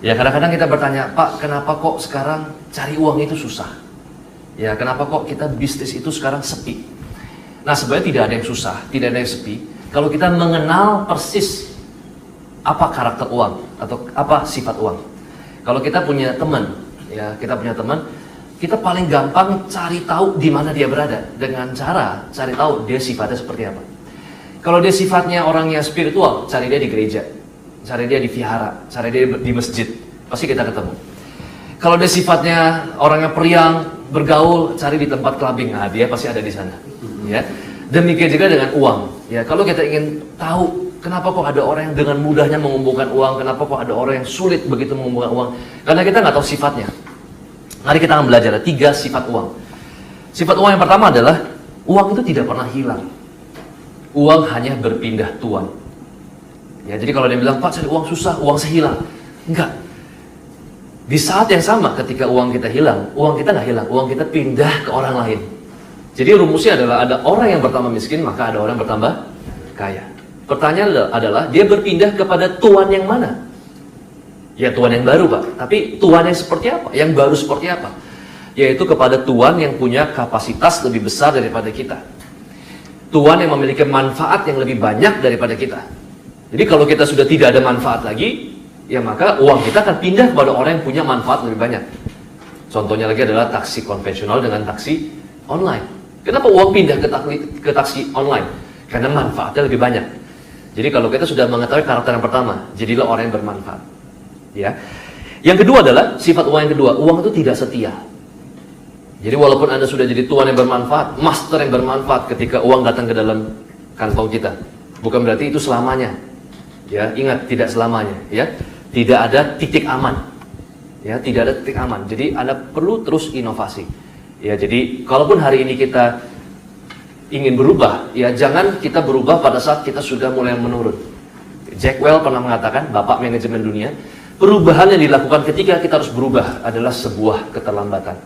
Ya kadang-kadang kita bertanya, Pak, kenapa kok sekarang cari uang itu susah? Ya kenapa kok kita bisnis itu sekarang sepi? Nah sebenarnya tidak ada yang susah, tidak ada yang sepi. Kalau kita mengenal persis apa karakter uang atau apa sifat uang. Kalau kita punya teman, ya kita paling gampang cari tahu di mana dia berada dengan cara cari tahu dia sifatnya seperti apa. Kalau dia sifatnya orangnya spiritual, cari dia di gereja, cari dia di vihara, cari dia di masjid, pasti kita ketemu. Kalau dia sifatnya orangnya periang, bergaul, cari di tempat clubbing, nah dia pasti ada di sana. Ya, demikian juga dengan uang. Ya, kalau kita ingin tahu kenapa kok ada orang yang dengan mudahnya mengumpulkan uang, kenapa kok ada orang yang sulit begitu mengumpulkan uang, karena kita nggak tahu sifatnya. Mari kita akan belajar 3 sifat uang. Sifat uang yang pertama adalah uang itu tidak pernah hilang. Uang hanya berpindah tuan. Ya, jadi kalau dia bilang, Pak cari uang susah, uang saya hilang. Enggak. Di saat yang sama ketika uang kita hilang, uang kita nggak hilang, uang kita pindah ke orang lain. Jadi rumusnya adalah ada orang yang bertambah miskin, maka ada orang yang bertambah kaya. Pertanyaan adalah dia berpindah kepada tuan yang mana? Ya tuan yang baru Pak, tapi tuan yang seperti apa? Yang baru seperti apa? Yaitu kepada tuan yang punya kapasitas lebih besar daripada kita. Tuan yang memiliki manfaat yang lebih banyak daripada kita. Jadi kalau kita sudah tidak ada manfaat lagi, ya maka uang kita akan pindah kepada orang yang punya manfaat lebih banyak. Contohnya lagi adalah taksi konvensional dengan taksi online. Kenapa uang pindah ke taksi online? Karena manfaatnya lebih banyak. Jadi kalau kita sudah mengetahui karakter yang pertama, jadilah orang yang bermanfaat. Ya. Yang kedua adalah sifat uang yang kedua, uang itu tidak setia. Jadi walaupun Anda sudah jadi tuan yang bermanfaat, master yang bermanfaat ketika uang datang ke dalam kantong kita, bukan berarti itu selamanya. Ya, ingat tidak selamanya, ya. Tidak ada titik aman. Ya, tidak ada titik aman. Jadi Anda perlu terus inovasi. Ya, jadi kalaupun hari ini kita ingin berubah, ya jangan kita berubah pada saat kita sudah mulai menurun. Jack Welch pernah mengatakan, bapak manajemen dunia, perubahan yang dilakukan ketika kita harus berubah adalah sebuah keterlambatan.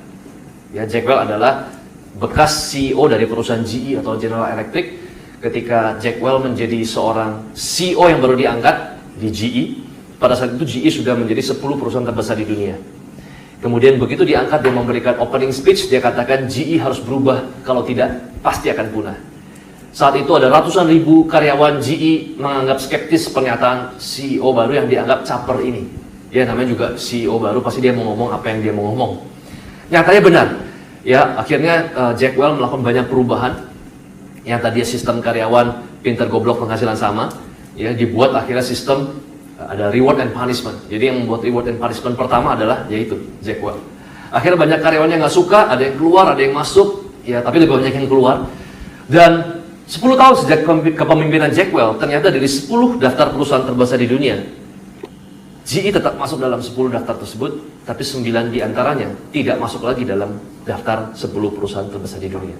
Ya, Jack Welch adalah bekas CEO dari perusahaan GE atau General Electric. Ketika Jack Welch menjadi seorang CEO yang baru diangkat di GE, pada saat itu GE sudah menjadi 10 perusahaan terbesar di dunia. Kemudian begitu diangkat, dia memberikan opening speech, dia katakan GE harus berubah, kalau tidak pasti akan punah. Saat itu ada ratusan ribu karyawan GE menganggap skeptis pernyataan CEO baru yang dianggap caper ini. Ya namanya juga CEO baru, pasti dia mau ngomong apa yang dia mau ngomong. Nyatanya benar. Ya akhirnya Jack Welch melakukan banyak perubahan. Yang tadinya sistem karyawan pintar goblok penghasilan sama, ya dibuat akhirnya sistem ada reward and punishment. Jadi yang membuat reward and punishment pertama adalah yaitu Jack Welch. Akhirnya banyak karyawan yang nggak suka, ada yang keluar, ada yang masuk, ya tapi lebih banyak yang keluar. Dan 10 tahun sejak kepemimpinan Jack Welch, ternyata dari 10 daftar perusahaan terbesar di dunia, GE tetap masuk dalam 10 daftar tersebut, tapi 9 diantaranya tidak masuk lagi dalam daftar 10 perusahaan terbesar di dunia.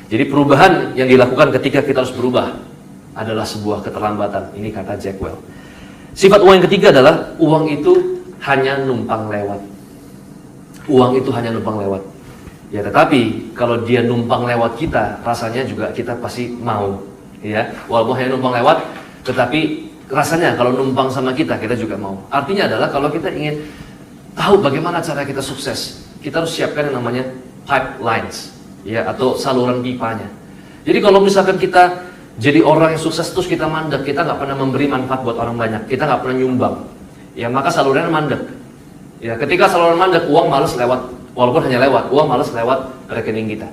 Jadi perubahan yang dilakukan ketika kita harus berubah adalah sebuah keterlambatan. Ini kata Jack Welch. Sifat uang yang ketiga adalah uang itu hanya numpang lewat. Uang itu hanya numpang lewat. Ya, tetapi kalau dia numpang lewat kita, rasanya juga kita pasti mau. Ya, walaupun hanya numpang lewat, tetapi rasanya kalau numpang sama kita juga mau. Artinya adalah kalau kita ingin tahu bagaimana cara kita sukses, kita harus siapkan yang namanya pipelines, ya, atau saluran pipanya. Jadi kalau misalkan kita jadi orang yang sukses terus kita mandek, kita nggak pernah memberi manfaat buat orang banyak, kita nggak pernah nyumbang, ya maka salurannya mandek. Ya, ketika saluran mandek, uang malas lewat, walaupun hanya lewat, uang malas lewat rekening kita.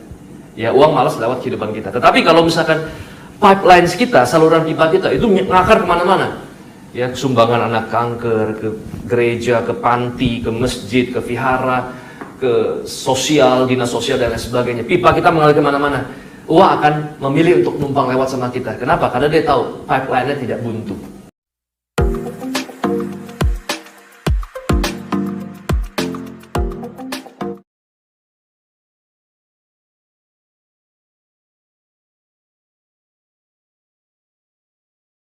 Ya, uang malas lewat kehidupan kita. Tetapi kalau misalkan pipelines kita, saluran pipa kita itu ngakar kemana-mana. Ya, sumbangan anak kanker, ke gereja, ke panti, ke masjid, ke vihara, ke sosial, dinas sosial dan lain sebagainya. Pipa kita mengalir kemana-mana. Uang akan memilih untuk numpang lewat sama kita. Kenapa? Karena dia tahu pipeline-nya tidak buntu.